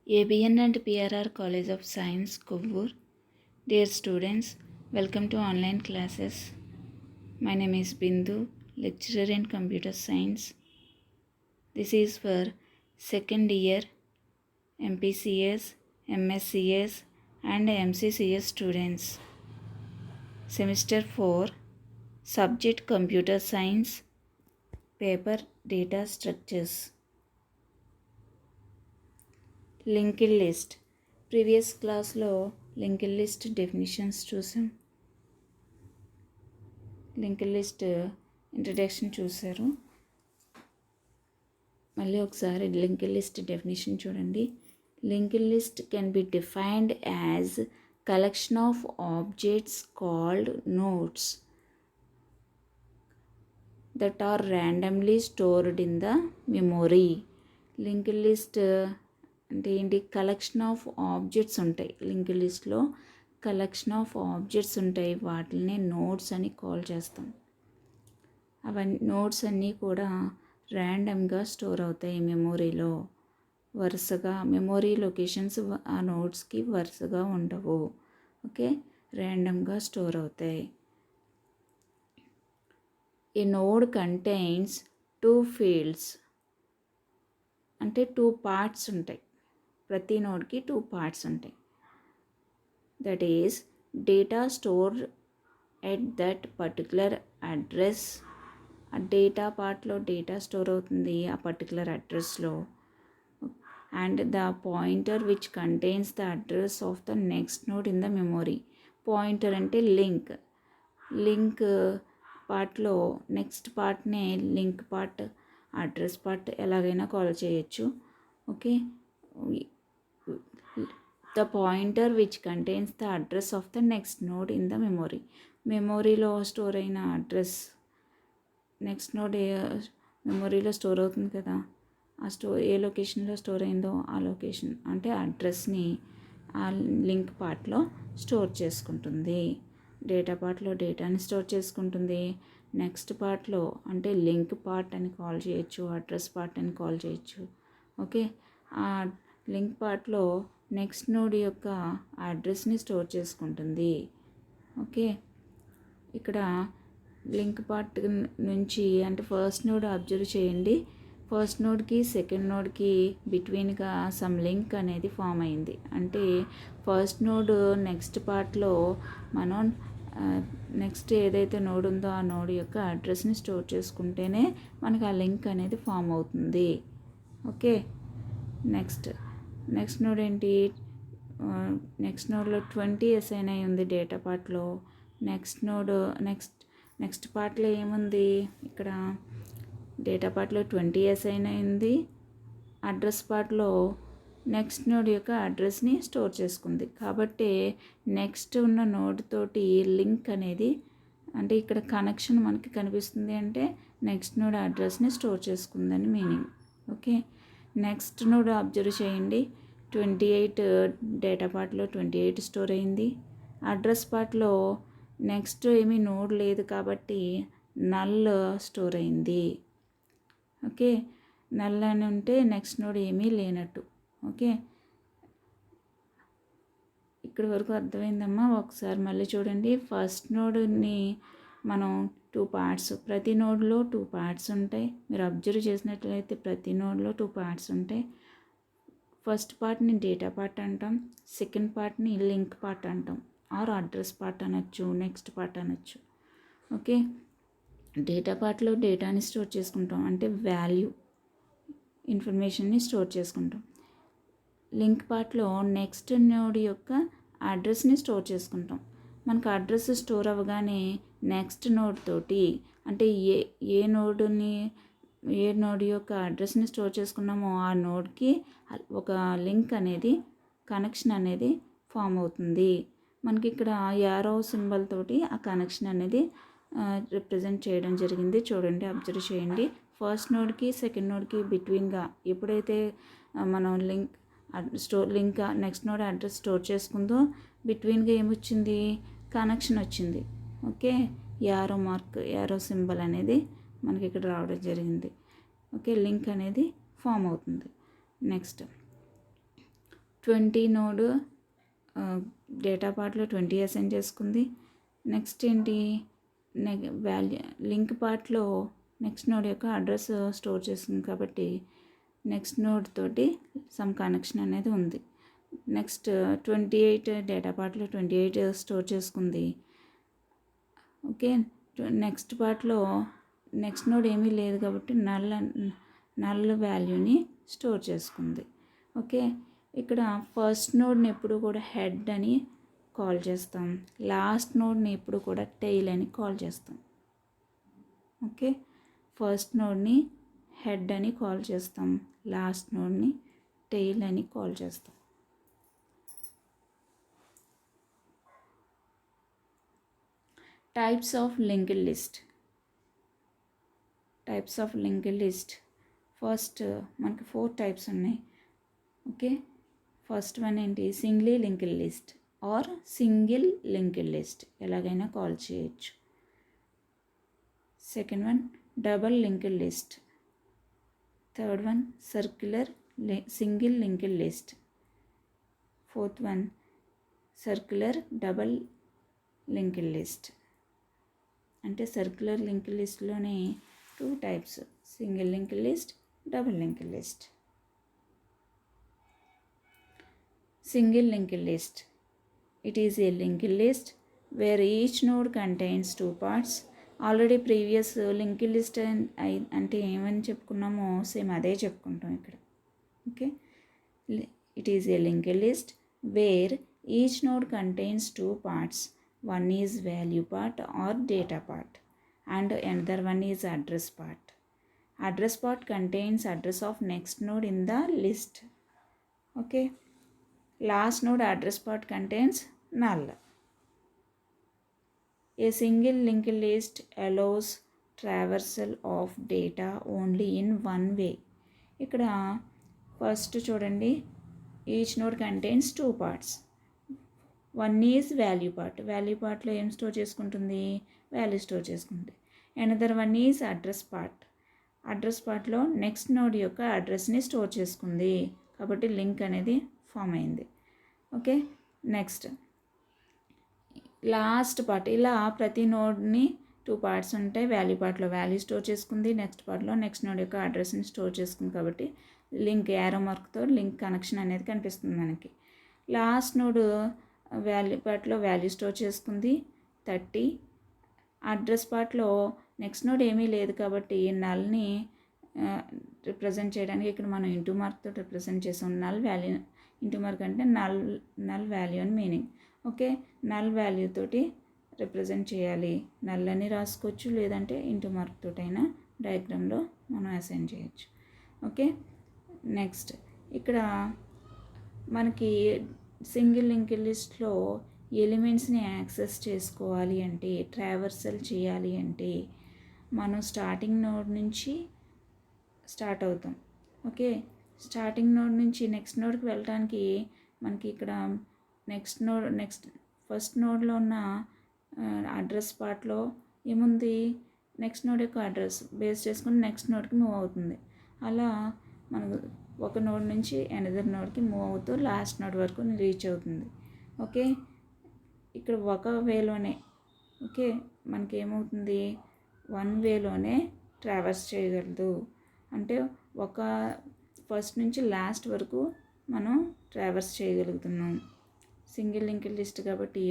ABN and PRR College of Science, Kovvur. Dear students, welcome to online classes. My name is Bindu, lecturer in computer science. This is for second year MPCS, MSCS and MCCS students. Semester 4, subject computer science, paper data structures. Linked list previous క్లాస్లో linked list definitions చూసాం. Linked list introduction చూశారు. మళ్ళీ ఒకసారి linked list definition చూడండి. Linked list can be defined as collection of objects called nodes that are randomly stored in the memory. Linked list అంటే ఏంటి? Collection of objects ఉంటాయి. Linked లిస్ట్లో collection of objects ఉంటాయి, వాటిని నోడ్స్ అని call చేస్తాం. అవన్నీ నోడ్స్ అన్నీ కూడా ర్యాండమ్గా స్టోర్ అవుతాయి మెమొరీలో. వరుసగా మెమొరీ లొకేషన్స్ ఆ నోడ్స్కి వరుసగా ఉండవు. ఓకే, ర్యాండమ్గా స్టోర్ అవుతాయి. ఏ నోడ్ కంటైన్స్ 2 ఫీల్డ్స్ అంటే 2 పార్ట్స్ ఉంటాయి. ప్రతి నోడ్కి 2 పార్ట్స్ ఉంటాయి. That is data store at that particular address. ఆ డేటా పార్ట్లో డేటా స్టోర్ అవుతుంది ఆ పర్టికులర్ అడ్రస్లో. And the pointer which contains the address of the next node in the memory. Pointer అంటే లింక్ పార్ట్లో నెక్స్ట్ పార్ట్నే లింక్ పార్ట్, అడ్రస్ పార్ట్ ఎలాగైనా call చేయొచ్చు. Okay, the pointer which contains the address of the next node in the memory. మెమొరీలో store అయిన address, next node మెమొరీలో store అవుతుంది కదా, ఆ ఏ లొకేషన్లో స్టోర్ అయిందో ఆ లొకేషన్ అంటే అడ్రస్ని ఆ లింక్ పార్ట్లో స్టోర్ చేసుకుంటుంది. డేటా పార్ట్లో డేటాని స్టోర్ చేసుకుంటుంది. నెక్స్ట్ పార్ట్లో అంటే లింక్ పార్ట్ అని కాల్ చేయొచ్చు, అడ్రస్ పార్ట్ అని కాల్ చేయొచ్చు. ఓకే, ఆ లింక్ పార్ట్లో నెక్స్ట్ నోడ్ యొక్క అడ్రస్ని స్టోర్ చేసుకుంటుంది. ఓకే, ఇక్కడ లింక్ పార్ట్ నుంచి అంటే ఫస్ట్ నోడ్ అబ్జర్వ్ చేయండి. ఫస్ట్ నోడ్కి సెకండ్ నోడ్కి బిట్వీన్గా సమ్ లింక్ అనేది ఫామ్ అయింది. అంటే ఫస్ట్ నోడ్ నెక్స్ట్ పార్ట్లో మనం నెక్స్ట్ ఏదైతే నోడ్ ఉందో ఆ నోడ్ యొక్క అడ్రస్ని స్టోర్ చేసుకుంటేనే మనకు ఆ లింక్ అనేది ఫామ్ అవుతుంది. ఓకే, నెక్స్ట్ నోడ్ ఏంటి? నెక్స్ట్ నోడ్లో 20 అసైన్ అయి ఉంది డేటా పార్ట్లో. నెక్స్ట్ పార్ట్లో ఏముంది? ఇక్కడ డేటా పార్ట్లో 20 అసైన్ అయింది. అడ్రస్ పార్ట్లో నెక్స్ట్ నోడ్ యొక్క అడ్రస్ని స్టోర్ చేసుకుంది. కాబట్టి నెక్స్ట్ ఉన్న నోడ్ తోటి లింక్ అనేది అంటే ఇక్కడ కనెక్షన్ మనకి కనిపిస్తుంది అంటే నెక్స్ట్ నోడ్ అడ్రస్ని స్టోర్ చేసుకుందని meaning. Okay, next node observe చేయండి. 28 డేటా పార్ట్లో 28 స్టోర్ అయింది. అడ్రస్ పార్ట్లో నెక్స్ట్ ఏమీ నోడ్ లేదు కాబట్టి నల్ స్టోర్ అయింది. ఓకే, నల్ అని ఉంటే నెక్స్ట్ నోడ్ ఏమీ లేనట్టు. ఓకే, ఇక్కడి వరకు అర్థమైందమ్మా? ఒకసారి మళ్ళీ చూడండి. ఫస్ట్ నోడ్ని మనం 2 పార్ట్స్, ప్రతి నోడ్లో 2 పార్ట్స్ ఉంటాయి. మీరు అబ్జర్వ్ చేసినట్లయితే ప్రతి నోడ్లో 2 పార్ట్స్ ఉంటాయి. ఫస్ట్ పార్ట్ని డేటా పార్ట్ అంటాం, సెకండ్ పార్ట్ని లింక్ పార్ట్ అంటాం, ఆర్ అడ్రస్ పార్ట్ అనొచ్చు, నెక్స్ట్ పార్ట్ అనొచ్చు. ఓకే, డేటా పార్ట్లో డేటాని స్టోర్ చేసుకుంటాం అంటే వాల్యూ ఇన్ఫర్మేషన్ని స్టోర్ చేసుకుంటాం. లింక్ పార్ట్లో నెక్స్ట్ నోడ్ యొక్క అడ్రస్ని స్టోర్ చేసుకుంటాం. మనకు అడ్రస్ స్టోర్ అవ్వగానే నెక్స్ట్ నోడ్ తోటి అంటే ఏ నోడ్ యొక్క అడ్రస్ని స్టోర్ చేసుకున్నామో ఆ నోడ్కి ఒక లింక్ అనేది కనెక్షన్ అనేది ఫామ్ అవుతుంది. మనకి ఇక్కడ యారో సింబల్ తోటి ఆ కనెక్షన్ అనేది రిప్రజెంట్ చేయడం జరిగింది. చూడండి, అబ్జర్వ్ చేయండి. ఫస్ట్ నోడ్కి సెకండ్ నోడ్కి బిట్వీన్గా ఎప్పుడైతే మనం link next node address store చేసుకుందో బిట్వీన్గా ఏమొచ్చింది? కనెక్షన్ వచ్చింది. ఓకే, యారో సింబల్ అనేది మనకి ఇక్కడ రావడం జరిగింది. ఓకే, లింక్ అనేది ఫామ్ అవుతుంది. నెక్స్ట్ 20 నోడ్ డేటా పార్ట్లో 20 అసైన్ చేసుకుంది. నెక్స్ట్ ఏంటి, వాల్యూ లింక్ పార్ట్లో నెక్స్ట్ నోడ్ యొక్క అడ్రస్ స్టోర్ చేస్తుంది కాబట్టి నెక్స్ట్ నోడ్ తోటి సమ్ కనెక్షన్ అనేది ఉంది. నెక్స్ట్ 28 డేటా పార్ట్లో 28 స్టోర్ చేసుకుంది. ఓకే, నెక్స్ట్ పార్ట్లో నెక్స్ట్ నోడ్ ఏమీ లేదు కాబట్టి నల్ వాల్యూని స్టోర్ చేసుకుంది. ఓకే, ఇక్కడ ఫస్ట్ నోడ్ని ఎప్పుడు కూడా హెడ్ అని కాల్ చేస్తాం, లాస్ట్ నోడ్ని ఎప్పుడు కూడా టెయిల్ అని కాల్ చేస్తాం. ఓకే, ఫస్ట్ నోడ్ని హెడ్ అని కాల్ చేస్తాం, లాస్ట్ నోడ్ని టెయిల్ అని కాల్ చేస్తాం. Types of linked list. Types of linked list first మనకి 4 టైప్స్ ఉన్నాయి. ఓకే, ఫస్ట్ వన్ ఏంటి, single linked list or single linked list, ఎలాగైనా కాల్ చేయొచ్చు. Second one double linked list. Third one circular single linked list. Fourth one circular double linked list. అంటే circular linked లిస్ట్లోనే 2 types, single linked list, double linked list. Single linked list, it is a linked list where each node contains 2 parts. Already previous linked list అంటే ఏమని చెప్పుకున్నామో same అదే చెప్పుకుంటాం ఇక్కడ. Okay, it is a linked list where each node contains 2 parts. One is value part or data part and another one is address part. Address part contains address of next node in the list. Okay, last node address part contains null. A single linked list allows traversal of data only in one way. ఇక్కడ first చూడండి, each node contains 2 parts. One is value part, value పార్ట్లో ఏం store చేసుకుంటుంది, value store చేసుకుంటుంది. Another one is address part, address పార్ట్లో next node యొక్క అడ్రస్ని store చేసుకుంది కాబట్టి లింక్ అనేది ఫామ్ అయింది. Okay, next last part. ఇలా ప్రతి నోడ్ని 2 parts ఉంటాయి. వాల్యూ పార్ట్లో వాల్యూ స్టోర్ చేసుకుంది, నెక్స్ట్ పార్ట్లో నెక్స్ట్ నోడ్ యొక్క అడ్రస్ని స్టోర్ చేసుకుంది కాబట్టి లింక్ యారో మార్క్తో లింక్ కనెక్షన్ అనేది కనిపిస్తుంది మనకి. లాస్ట్ నోడ్ వాల్యూ పార్ట్లో వాల్యూ స్టోర్ చేసుకుంది 30. అడ్రస్ పార్ట్లో నెక్స్ట్ నోడ్ ఏమీ లేదు కాబట్టి నల్ని రిప్రజెంట్ చేయడానికి ఇక్కడ మనం ఇంటూ మార్క్తో రిప్రజెంట్ చేసాం. నల్ వాల్యూ, ఇంటూ మార్క్ అంటే నల్ వాల్యూ అని మీనింగ్. ఓకే, నల్ వాల్యూ తోటి రిప్రజెంట్ చేయాలి. నల్ అని రాసుకోవచ్చు, లేదంటే ఇంటూ మార్క్ తోటైనా డయాగ్రామ్లో మనం అసైన్ చేయొచ్చు. ఓకే, నెక్స్ట్ ఇక్కడ మనకి సింగిల్ లింక్డ్ లిస్ట్లో ఎలిమెంట్స్ని యాక్సెస్ చేసుకోవాలి అంటే, ట్రావర్సల్ చేయాలి అంటే మనం స్టార్టింగ్ నోడ్ నుంచి స్టార్ట్ అవుతాం. ఓకే, స్టార్టింగ్ నోడ్ నుంచి నెక్స్ట్ నోడ్కి వెళ్ళడానికి మనకి ఇక్కడ ఫస్ట్ నోడ్లో ఉన్న అడ్రస్ పార్ట్లో ఏముంది, నెక్స్ట్ నోడ్ యొక్క అడ్రస్ బేస్ చేసుకుని నెక్స్ట్ నోడ్కి మూవ్ అవుతుంది. అలా మనకు ఒక నోడ్ నుంచి అనదర్ నోడ్కి మూవ్ అవుతూ లాస్ట్ నోడ్ వరకు రీచ్ అవుతుంది. ఓకే, ఇక్కడ ఒక వేలోనే, ఓకే, మనకి ఏమవుతుంది, 1 వేలోనే ట్రావర్స్ చేయగలదు. అంటే ఒక ఫస్ట్ నుంచి లాస్ట్ వరకు మనం ట్రావర్స్ చేయగలుగుతున్నాం. సింగిల్ లింక్డ్ లిస్ట్ కాబట్టి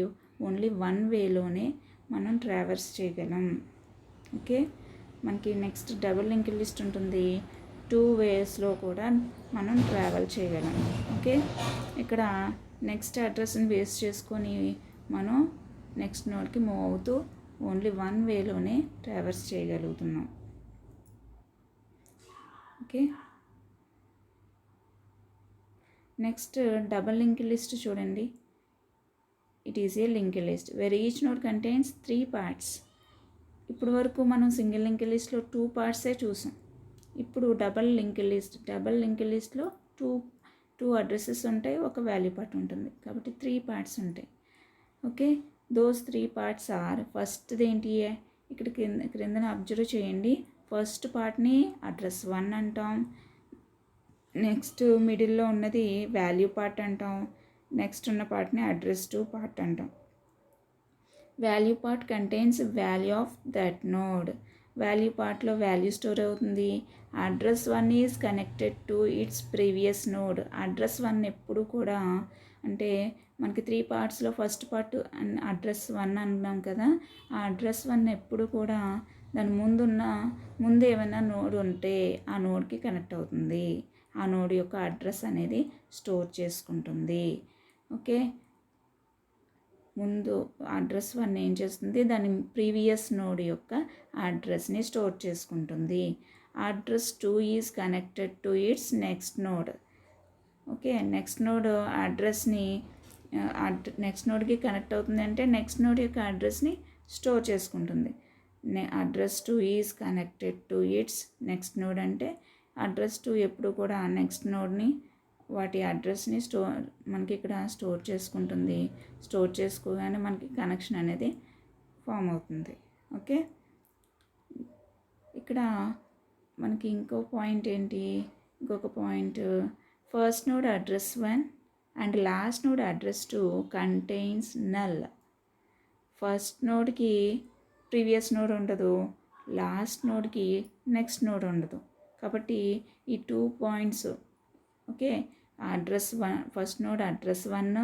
ఓన్లీ 1 వేలోనే మనం ట్రావర్స్ చేయగలం. ఓకే, మనకి నెక్స్ట్ డబుల్ లింక్డ్ లిస్ట్ ఉంటుంది, 2 వేస్లో కూడా మనం ట్రావెల్ చేయగలం. ఓకే, ఇక్కడ నెక్స్ట్ అడ్రస్ని బేస్ చేసుకొని మనం నెక్స్ట్ నోడ్కి మూవ్ అవుతూ ఓన్లీ 1 వేలోనే ట్రావర్స్ చేయగలుగుతున్నాం. Okay, next double linked list చూడండి. It is a linked list where each node contains 3 parts. ఇప్పుడు వరకు మనం సింగిల్ లింక్డ్ లిస్ట్లో 2 partsే చూసాం. ఇప్పుడు డబల్ లింక్డ్ లిస్ట్లో టూ అడ్రసెస్ ఉంటాయి, ఒక వాల్యూ పార్ట్ ఉంటుంది కాబట్టి 3 parts ఉంటాయి. ఓకే, దోస్ 3 parts ఆర్, ఫస్ట్ది ఏంటి, ఇక్కడ క్రిందన అబ్జర్వ్ చేయండి. ఫస్ట్ పార్ట్ని అడ్రస్ 1 అంటాం, నెక్స్ట్ మిడిల్లో ఉన్నది వాల్యూ పార్ట్ అంటాం. నెక్స్ట్ ఉన్న పార్ట్ని అడ్రస్ టు పార్ట్ అంటాం. Value part contains value of that node. Value పార్ట్లో వాల్యూ స్టోర్ అవుతుంది. Address 1 is connected to it's previous node. Address 1 ఎప్పుడు కూడా అంటే మనకి 3 పార్ట్స్లో ఫస్ట్ పార్ట్ అడ్రస్ 1 అన్నాం కదా. ఆ అడ్రస్ 1 ఎప్పుడు కూడా దాని ముందు ఏమైనా నోడ్ ఉంటే ఆ నోడ్కి కనెక్ట్ అవుతుంది. ఆ నోడ్ యొక్క అడ్రస్ అనేది స్టోర్ చేసుకుంటుంది. ఓకే, ముందు అడ్రస్ 1 ఏం చేస్తుంది, దాని ప్రీవియస్ నోడ్ యొక్క అడ్రస్ని స్టోర్ చేసుకుంటుంది. Address 2 is connected to its next node. Okay, next node అడ్రస్ని నెక్స్ట్ నోడ్కి కనెక్ట్ అవుతుంది అంటే నెక్స్ట్ నోడ్ యొక్క అడ్రస్ని స్టోర్ చేసుకుంటుంది. Address 2 is connected to its next node అంటే అడ్రస్ 2 ఎప్పుడు కూడా నెక్స్ట్ నోడ్ని వాటి అడ్రస్ని మనకి ఇక్కడ స్టోర్ చేసుకుంటుంది. స్టోర్ చేసుకోగానే మనకి కనెక్షన్ అనేది ఫామ్ అవుతుంది. ఓకే, ఇక్కడ మనకి ఇంకొక point first node address 1 and last node address 2 contains null. First నోడ్కి ప్రీవియస్ నోడ్ ఉండదు, లాస్ట్ నోడ్కి నెక్స్ట్ నోడ్ ఉండదు. కాబట్టి ఈ 2 points okay, address 1 first node address 1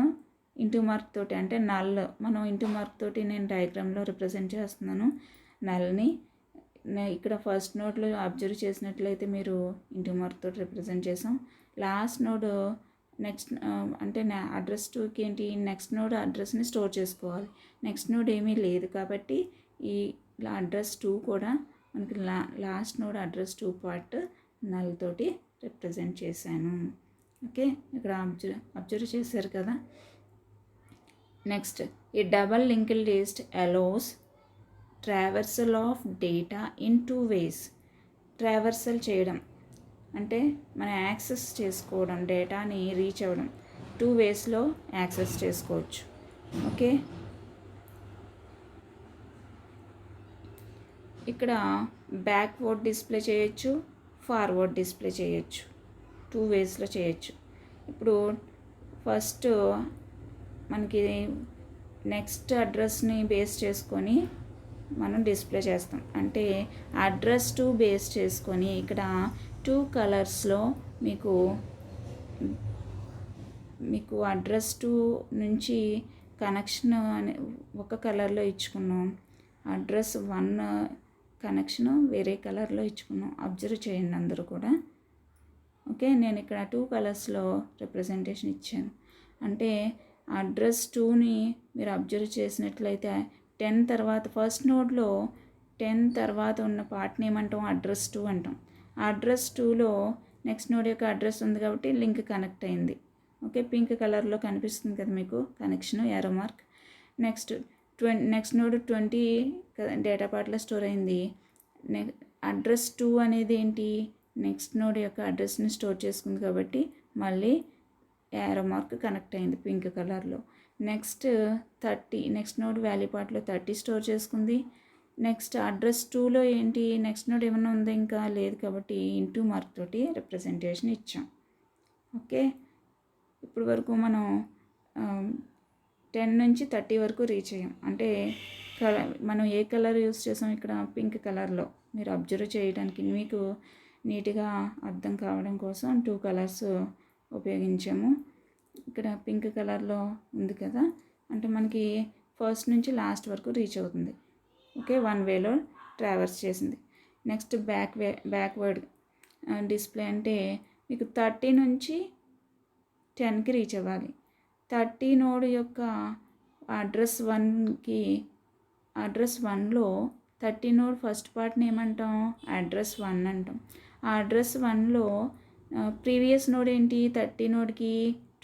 into mark తోటి అంటే నల్, మనం ఇంటూ మార్క్ తోటి నేను డయాగ్రామ్లో రిప్రజెంట్ చేస్తున్నాను. నల్ని ఇక్కడ ఫస్ట్ నోడ్లో అబ్జర్వ్ చేసినట్లయితే మీరు ఇంటూ మార్క్ తోటి రిప్రజెంట్ చేసాం. లాస్ట్ నోడ్ నెక్స్ట్ అంటే అడ్రస్ 2కి ఏంటి, నెక్స్ట్ నోడ్ అడ్రస్ని స్టోర్ చేసుకోవాలి. నెక్స్ట్ నోడ్ ఏమీ లేదు కాబట్టి ఈ అడ్రస్ 2 కూడా మనకి last node address 2 part null తోటి రిప్రజెంట్ చేశాను. ఓకే, ఇక్కడ అబ్జర్వ్ చేశారు కదా. నెక్స్ట్, ఈ double linked list allows traversal of data in 2 ways. Traversal చేయడం అంటే మనం యాక్సెస్ చేసుకోవడం, డేటాని రీచ్ అవ్వడం 2 waysలో యాక్సెస్ చేసుకోవచ్చు. ఓకే, ఇక్కడ బ్యాక్వర్డ్ డిస్ప్లే చేయొచ్చు, ఫార్వర్డ్ డిస్ప్లే చేయొచ్చు. 2 waysలో చేయొచ్చు. ఇప్పుడు ఫస్ట్ మనకి నెక్స్ట్ అడ్రస్ని బేస్ చేసుకొని మనం డిస్ప్లే చేస్తాం. అంటే అడ్రస్ 2 బేస్ చేసుకొని ఇక్కడ 2 కలర్స్లో మీకు అడ్రస్ 2 నుంచి కనెక్షన్ ఒక కలర్లో ఇచ్చుకున్నాం, అడ్రస్ 1 కనెక్షన్ వేరే కలర్లో ఇచ్చుకున్నాం. అబ్జర్వ్ చేయండి అందరూ కూడా. ఓకే, నేను ఇక్కడ 2 కలర్స్లో రిప్రజెంటేషన్ ఇచ్చాను. అంటే అడ్రస్ 2ని మీరు అబ్జర్వ్ చేసినట్లయితే 10 తర్వాత ఫస్ట్ నోడ్లో 10 తర్వాత ఉన్న పార్ట్ని ఏమంటాం, అడ్రస్ 2 అంటాం. అడ్రస్ 2లో నెక్స్ట్ నోడ్ యొక్క అడ్రస్ ఉంది కాబట్టి లింక్ కనెక్ట్ అయింది. ఓకే, పింక్ కలర్లో కనిపిస్తుంది కదా మీకు connection arrow mark. Next node 20 data పార్ట్లో స్టోర్ అయింది. అడ్రస్ 2 అనేది ఏంటి, నెక్స్ట్ నోడ్ యొక్క అడ్రస్ని స్టోర్ చేసుకుంది కాబట్టి మళ్ళీ యారో మార్క్ కనెక్ట్ అయింది పింక్ కలర్లో. నెక్స్ట్ 30 నెక్స్ట్ నోడ్ వాల్యూ పార్ట్లో 30 స్టోర్ చేసుకుంది. నెక్స్ట్ అడ్రస్ 2లో ఏంటి, నెక్స్ట్ నోడ్ ఏమన్నా ఉందా, ఇంకా లేదు కాబట్టి ఇంటూ మార్క్ తోటి రిప్రజెంటేషన్ ఇచ్చాం. ఓకే, ఇప్పుడు వరకు మనం 10 నుంచి 30 వరకు రీచ్ అయ్యాం. అంటే మనం ఏ కలర్ యూస్ చేసాం, ఇక్కడ పింక్ కలర్లో. మీరు అబ్జర్వ్ చేయడానికి మీకు నీట్గా అర్థం కావడం కోసం 2 కలర్స్ ఉపయోగించాము. ఇక్కడ పింక్ కలర్లో ఉంది కదా, అంటే మనకి ఫస్ట్ నుంచి లాస్ట్ వరకు రీచ్ అవుతుంది. ఓకే, 1 వేలో ట్రావర్స్ చేసింది. నెక్స్ట్ బ్యాక్వర్డ్ డిస్ప్లే అంటే మీకు 30 నుంచి 10కి రీచ్ అవ్వాలి. 30 నోడ్ యొక్క అడ్రస్ 1లో 30 నోడ్ ఫస్ట్ పార్ట్ని ఏమంటాం, అడ్రస్ 1 అంటాం. ఆ అడ్రస్ 1లో ప్రీవియస్ నోడ్ ఏంటి, 30 నోడ్కి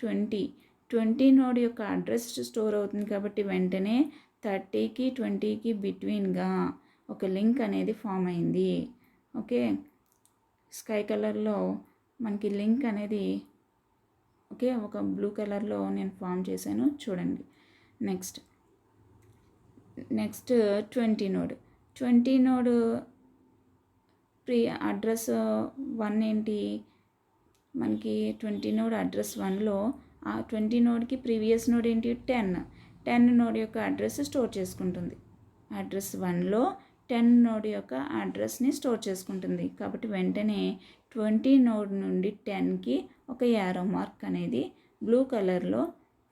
20 నోడ్ యొక్క అడ్రస్ స్టోర్ అవుతుంది కాబట్టి వెంటనే 30కి 20కి బిట్వీన్గా ఒక లింక్ అనేది ఫామ్ అయింది. ఓకే, స్కై కలర్లో మనకి లింక్ అనేది ఓకే ఒక బ్లూ కలర్లో నేను ఫామ్ చేశాను చూడండి. నెక్స్ట్ 20 నోడ్ అడ్రస్ 1 ఏంటి, మనకి 20 నోడ్ అడ్రస్ 1లో ఆ 20 నోడ్కి ప్రీవియస్ నోడ్ ఏంటి 10 నోడ్ యొక్క అడ్రస్ స్టోర్ చేసుకుంటుంది. అడ్రస్ 1లో 10 నోడ్ యొక్క అడ్రస్ని స్టోర్ చేసుకుంటుంది. కాబట్టి వెంటనే 20 నోడ్ నుండి 10కి ఒక యారో మార్క్ అనేది బ్లూ కలర్లో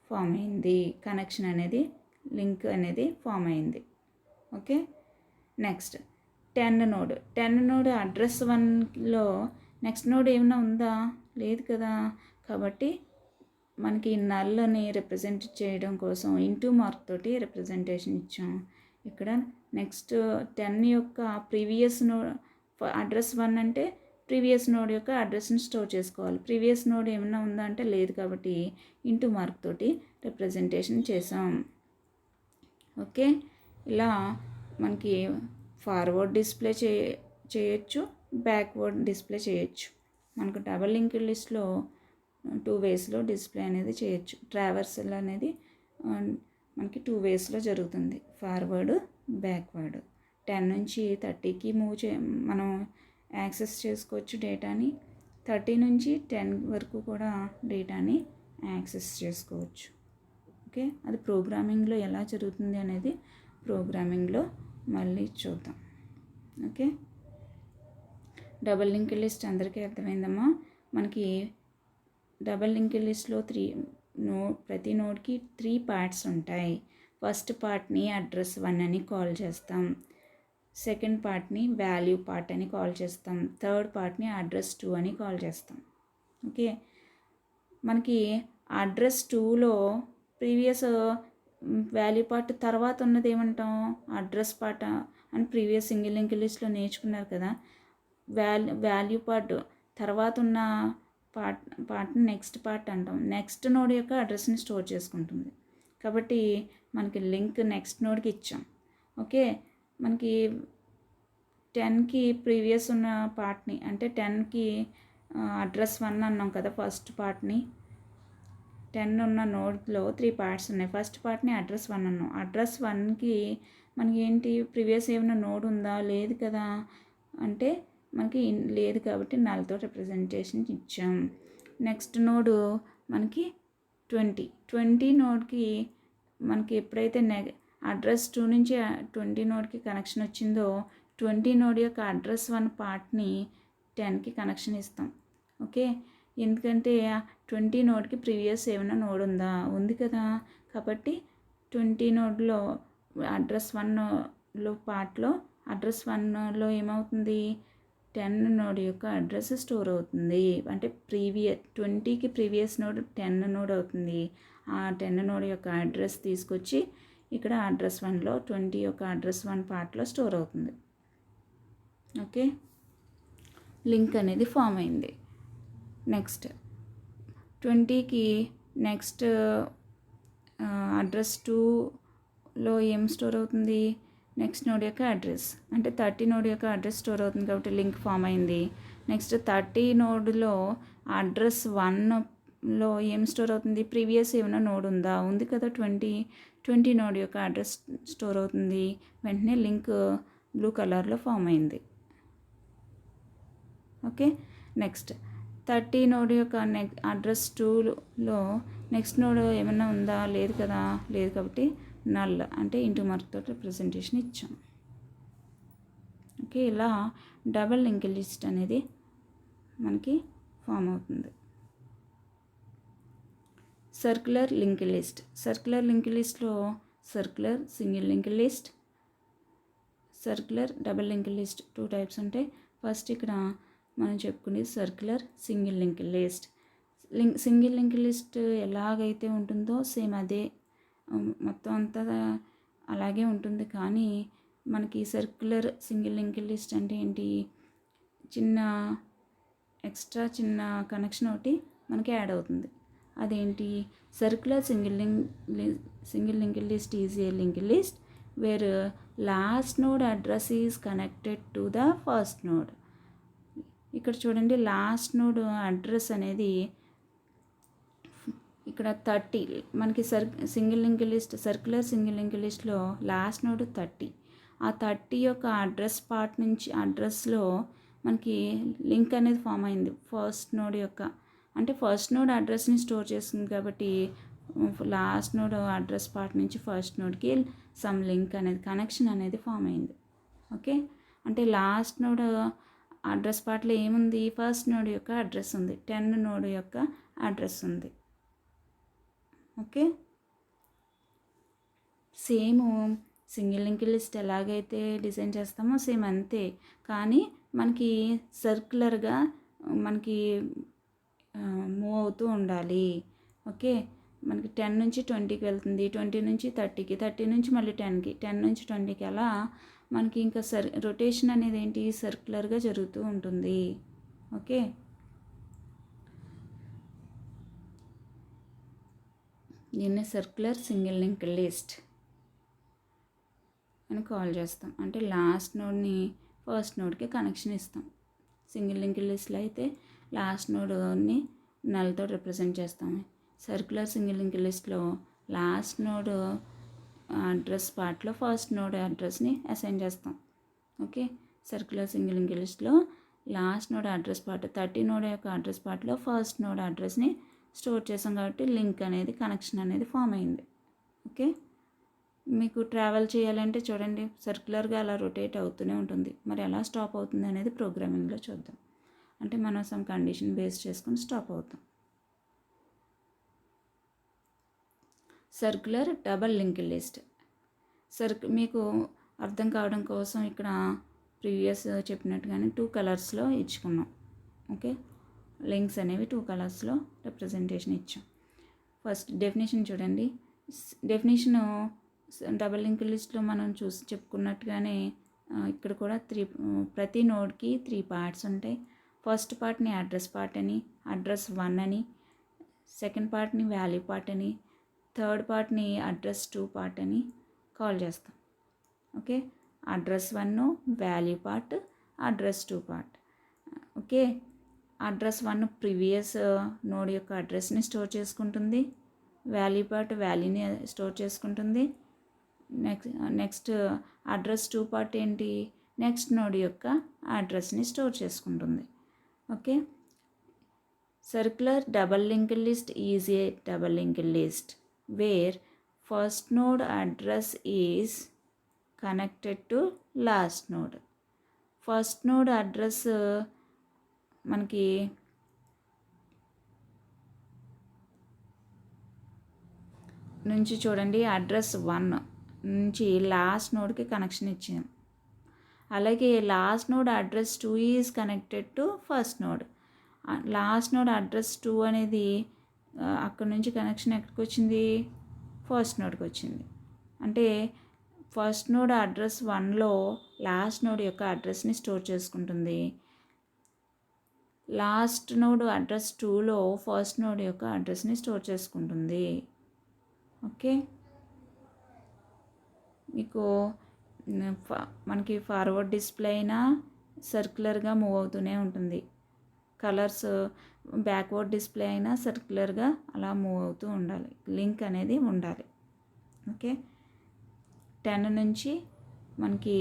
ఫామ్ అయింది. కనెక్షన్ అనేది లింక్ అనేది ఫామ్ అయింది. ఓకే, నెక్స్ట్ 10 నోడ్ అడ్రస్ 1లో నెక్స్ట్ నోడ్ ఏమైనా ఉందా? లేదు కదా. కాబట్టి మనకి నల్ని రిప్రజెంట్ చేయడం కోసం ఇంటూ మార్క్ తోటి రిప్రజెంటేషన్ ఇచ్చాం. ఇక్కడ నెక్స్ట్ 10 యొక్క ప్రీవియస్ నోడ్ అడ్రస్ 1 అంటే ప్రీవియస్ నోడ్ యొక్క అడ్రస్ని స్టోర్ చేసుకోవాలి. ప్రీవియస్ నోడ్ ఏమైనా ఉందా అంటే లేదు, కాబట్టి ఇంటూ మార్క్ తోటి రిప్రజెంటేషన్ చేసాం. ఓకే, ఇలా మనకి ఫార్వర్డ్ డిస్ప్లే చేయొచ్చు, బ్యాక్వర్డ్ డిస్ప్లే చేయొచ్చు. మనకు డబల్ లింక్డ్ లిస్ట్లో 2 వేస్లో డిస్ప్లే అనేది చేయొచ్చు. ట్రావర్సల్ అనేది మనకి 2 వేస్లో జరుగుతుంది, ఫార్వర్డ్, బ్యాక్వర్డ్. 10 నుంచి 30కి మనం యాక్సెస్ చేసుకోవచ్చు డేటాని. 30 నుంచి 10 వరకు కూడా డేటాని యాక్సెస్ చేసుకోవచ్చు. ఓకే, అది ప్రోగ్రామింగ్లో ఎలా జరుగుతుంది అనేది ప్రోగ్రామింగ్లో మళ్ళీ చూద్దాం. ఓకే, డబల్ లింక్డ్ లిస్ట్ అందరికీ అర్థమైందమ్మా. మనకి డబల్ లింక్డ్ లిస్ట్లో ప్రతి నోడ్కి 3 పార్ట్స్ ఉంటాయి. ఫస్ట్ పార్ట్ని అడ్రస్ 1 అని కాల్ చేస్తాం, సెకండ్ పార్ట్ని వాల్యూ పార్ట్ అని కాల్ చేస్తాం, థర్డ్ పార్ట్ని అడ్రస్ 2 అని కాల్ చేస్తాం. ఓకే, మనకి అడ్రస్ 2లో ప్రీవియస్ వాల్యూ పార్ట్ తర్వాత ఉన్నది ఏమంటాం? అడ్రస్ పార్ట్ అని ప్రీవియస్ సింగిల్ లింక్డ్ లిస్ట్లో నేర్చుకున్నారు కదా. వాల్యూ పార్ట్ తర్వాత ఉన్న పార్ట్ని నెక్స్ట్ పార్ట్ అంటాం. నెక్స్ట్ నోడ్ యొక్క అడ్రస్ని స్టోర్ చేసుకుంటుంది. కాబట్టి మనకి లింక్ నెక్స్ట్ నోడ్కి ఇచ్చాం. ఓకే, మనకి 10కి ప్రీవియస్ ఉన్న పార్ట్ని అంటే 10కి అడ్రస్ 1 అన్నాం కదా. ఫస్ట్ పార్ట్ని 10 ఉన్న నోడ్లో 3 పార్ట్స్ ఉన్నాయి. ఫస్ట్ పార్ట్ని అడ్రస్ 1 అన్నాం. అడ్రస్ 1కి మనకి ఏంటి ప్రీవియస్ ఏమైనా నోడ్ ఉందా? లేదు కదా. అంటే మనకి లేదు, కాబట్టి నల్తో రిప్రజెంటేషన్ ఇచ్చాం. నెక్స్ట్ నోడు మనకి 20 నోడ్కి మనకి ఎప్పుడైతే అడ్రస్ 2 నుంచి 20 నోడ్కి కనెక్షన్ వచ్చిందో 20 నోడ్ యొక్క అడ్రస్ 1 పార్ట్ని 10కి కనెక్షన్ ఇస్తాం. ఓకే, ఎందుకంటే 20 నోడ్కి ప్రీవియస్ ఏమైనా నోడ్ ఉందా? ఉంది కదా. కాబట్టి 20 నోడ్లో అడ్రస్ 1లో పార్ట్లో అడ్రస్ 1లో ఏమవుతుంది? 10 నోడ్ యొక్క అడ్రస్ స్టోర్ అవుతుంది. అంటే 20కి ప్రీవియస్ నోడ్ 10 నోడ్ అవుతుంది. ఆ 10 నోడ్ యొక్క అడ్రస్ తీసుకొచ్చి ఇక్కడ అడ్రస్ 1లో 20 యొక్క అడ్రస్ 1 పార్ట్లో స్టోర్ అవుతుంది. ఓకే, లింక్ అనేది ఫామ్ అయింది. నెక్స్ట్ 20కి నెక్స్ట్ అడ్రస్ 2లో ఏం స్టోర్ అవుతుంది? నెక్స్ట్ నోడ్ యొక్క అడ్రస్ అంటే 30 నోడ్ యొక్క అడ్రస్ స్టోర్ అవుతుంది, కాబట్టి లింక్ ఫామ్ అయింది. నెక్స్ట్ 30 నోడ్లో అడ్రస్ 1లో ఏం స్టోర్ అవుతుంది? ప్రీవియస్ ఏమైనా నోడ్ ఉందా? ఉంది కదా. 20 నోడ్ యొక్క అడ్రస్ స్టోర్ అవుతుంది. వెంటనే లింక్ బ్లూ కలర్లో ఫామ్ అయింది. ఓకే, నెక్స్ట్ 30 నోడ్ యొక్క అడ్రస్ 2లో నెక్స్ట్ నోడ్ ఏమైనా ఉందా? లేదు కదా. లేదు, కాబట్టి నల్ అంటే ఇంటూ మార్క్ తోటి రిప్రజెంటేషన్ ఇచ్చాం. ఓకే, ఇలా డబల్ లింక్డ్ లిస్ట్ అనేది మనకి ఫామ్ అవుతుంది. Circular linked list. Circular linked లిస్ట్లో circular single linked list, circular double linked list 2 types ఉంటాయి. ఫస్ట్ ఇక్కడ మనం చెప్పుకునేది circular single linked list. Single linked list ఎలాగైతే ఉంటుందో సేమ్ అదే మొత్తం అంతా అలాగే ఉంటుంది. కానీ మనకి సర్క్యులర్ సింగిల్ లింక్డ్ లిస్ట్ అంటే ఏంటి? చిన్న కనెక్షన్ ఒకటి మనకి యాడ్ అవుతుంది. అదేంటి? Circular single linked list is a linked list where last node address is connected to the first node. ఇక్కడ చూడండి, లాస్ట్ నోడ్ అడ్రస్ అనేది ఇక్కడ 30 మనకి single linked list circular single linked లిస్ట్లో లాస్ట్ నోడ్ 30. ఆ 30 యొక్క అడ్రస్ పార్ట్ నుంచి అడ్రస్లో మనకి లింక్ అనేది ఫామ్ అయింది. ఫస్ట్ నోడ్ యొక్క అంటే ఫస్ట్ నోడ్ అడ్రస్ని స్టోర్ చేస్తుంది కాబట్టి లాస్ట్ నోడ్ అడ్రస్ పార్ట్ నుంచి ఫస్ట్ నోడ్కి సమ్ లింక్ అనేది కనెక్షన్ అనేది ఫామ్ అయింది. ఓకే, అంటే లాస్ట్ నోడ్ అడ్రస్ పార్ట్లో ఏముంది, ఫస్ట్ నోడ్ యొక్క అడ్రస్ ఉంది, 10 నోడ్ యొక్క అడ్రస్ ఉంది. Okay, same single link list ఎలాగైతే డిజైన్ చేస్తామో సేమ్ అంతే, కానీ మనకి సర్క్యులర్గా మనకి మూవ్ అవుతూ ఉండాలి. ఓకే, మనకి 10 నుంచి 20కి వెళ్తుంది, 20 నుంచి 30కి, 30 నుంచి మళ్ళీ 10కి, 10 నుంచి 20కి, అలా మనకి ఇంకా రొటేషన్ అనేది ఏంటి సర్క్యులర్గా జరుగుతూ ఉంటుంది. ఓకే, దీన్ని సర్క్యులర్ సింగిల్ లింక్ లిస్ట్ అని కాల్ చేస్తాం. అంటే లాస్ట్ నోడ్ని ఫస్ట్ నోడ్కి కనెక్షన్ ఇస్తాం. సింగిల్ లింక్ లిస్ట్లో అయితే లాస్ట్ నోడ్ని నల్తో రిప్రజెంట్ చేస్తాము. సర్క్యులర్ సింగిల్ లింక్ లిస్ట్లో లాస్ట్ నోడ్ అడ్రస్ పార్ట్లో ఫస్ట్ నోడ్ అడ్రస్ని అసైన్ చేస్తాం. ఓకే, సర్క్యులర్ సింగిల్ లింక్ లిస్ట్లో last node address part 30 node యొక్క అడ్రస్ పార్ట్లో ఫస్ట్ నోడ్ అడ్రస్ని స్టోర్ చేసాం కాబట్టి లింక్ అనేది కనెక్షన్ అనేది ఫామ్ అయింది. ఓకే, మీకు ట్రావెల్ చేయాలంటే చూడండి సర్క్యులర్గా అలా రొటేట్ అవుతూనే ఉంటుంది. మరి ఎలా స్టాప్ అవుతుంది అనేది ప్రోగ్రామింగ్లో చూద్దాం. అంటే మనం సమ్ కండిషన్ బేస్ చేసుకొని స్టాప్ అవుతాం. Circular double link list. మీకు అర్థం కావడం కోసం ఇక్కడ ప్రీవియస్ చెప్పినట్టుగానే 2 కలర్స్లో ఇచ్చుకున్నాం. ఓకే, లింక్స్ అనేవి 2 కలర్స్లో రిప్రజెంటేషన్ ఇచ్చాం. ఫస్ట్ డెఫినేషన్ చూడండి. డెఫినేషను డబల్ లింక్ లిస్ట్లో మనం చెప్పుకున్నట్టుగానే ఇక్కడ కూడా ప్రతి నోడ్కి 3 పార్ట్స్ ఉంటాయి. ఫస్ట్ పార్ట్ని అడ్రస్ పార్ట్ అని, అడ్రస్ 1 అని, సెకండ్ పార్ట్ని వాల్యూ పార్ట్ అని, థర్డ్ పార్ట్ని అడ్రస్ 2 పార్ట్ అని కాల్ చేస్తాం. Okay, address 1 value part, address 2 part. Okay, address 1 previous node యొక్క అడ్రస్ని స్టోర్ చేసుకుంటుంది, వాల్యూ పార్ట్ వాల్యూని స్టోర్ చేసుకుంటుంది. నెక్స్ట్ అడ్రస్ 2 పార్ట్ ఏంటి, నెక్స్ట్ నోడ్ యొక్క అడ్రస్ని స్టోర్ చేసుకుంటుంది. Okay, circular double link list is a double link list where first node address is connected to last node. First node address మనకి నుంచి చూడండి address 1 నుంచి లాస్ట్ నోడ్కి కనెక్షన్ ఇచ్చాం. అలాగే last node address 2 is connected to first node. Last node address 2 అనేది అక్కడ నుంచి కనెక్షన్ ఎక్కడికి వచ్చింది, ఫస్ట్ నోడ్కి వచ్చింది. అంటే ఫస్ట్ నోడ్ అడ్రస్ 1లో లాస్ట్ నోడ్ యొక్క అడ్రస్ని స్టోర్ చేసుకుంటుంది, లాస్ట్ నోడ్ అడ్రస్ 2లో ఫస్ట్ నోడ్ యొక్క అడ్రస్ని స్టోర్ చేసుకుంటుంది. ఓకే, మీకు మనకి ఫార్వర్డ్ డిస్ప్లే అయినా సర్క్యులర్గా మూవ్ అవుతూనే ఉంటుంది. కలర్స్ బ్యాక్వర్డ్ డిస్ప్లే అయినా సర్క్యులర్గా అలా మూవ్ అవుతూ ఉండాలి, లింక్ అనేది ఉండాలి. ఓకే, 10 నుంచి మనకి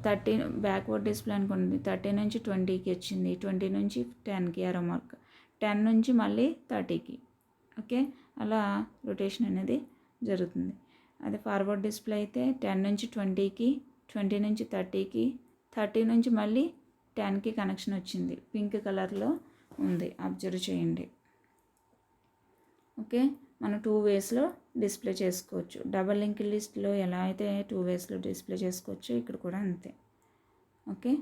30 బ్యాక్వర్డ్ డిస్ప్లే అనుకోండి, 30 నుంచి 20కి వచ్చింది, 20 నుంచి 10కి అరో మార్క్, 10 నుంచి మళ్ళీ 30కి. ఓకే, అలా రొటేషన్ అనేది జరుగుతుంది. అదే ఫార్వర్డ్ డిస్ప్లే అయితే 10 నుంచి 20కి, 20 నుంచి 30కి, 30 నుంచి మళ్ళీ 10కి కనెక్షన్ వచ్చింది, పింక్ కలర్లో ఉంది, అబ్జర్వ్ చేయండి. ఓకే, మనం 2 వేస్లో డిస్ప్లే చేసుకోవచ్చు. డబల్ లింక్ లిస్ట్లో ఎలా అయితే 2 వేస్లో డిస్ప్లే చేసుకోవచ్చు, ఇక్కడ కూడా అంతే. ఓకే.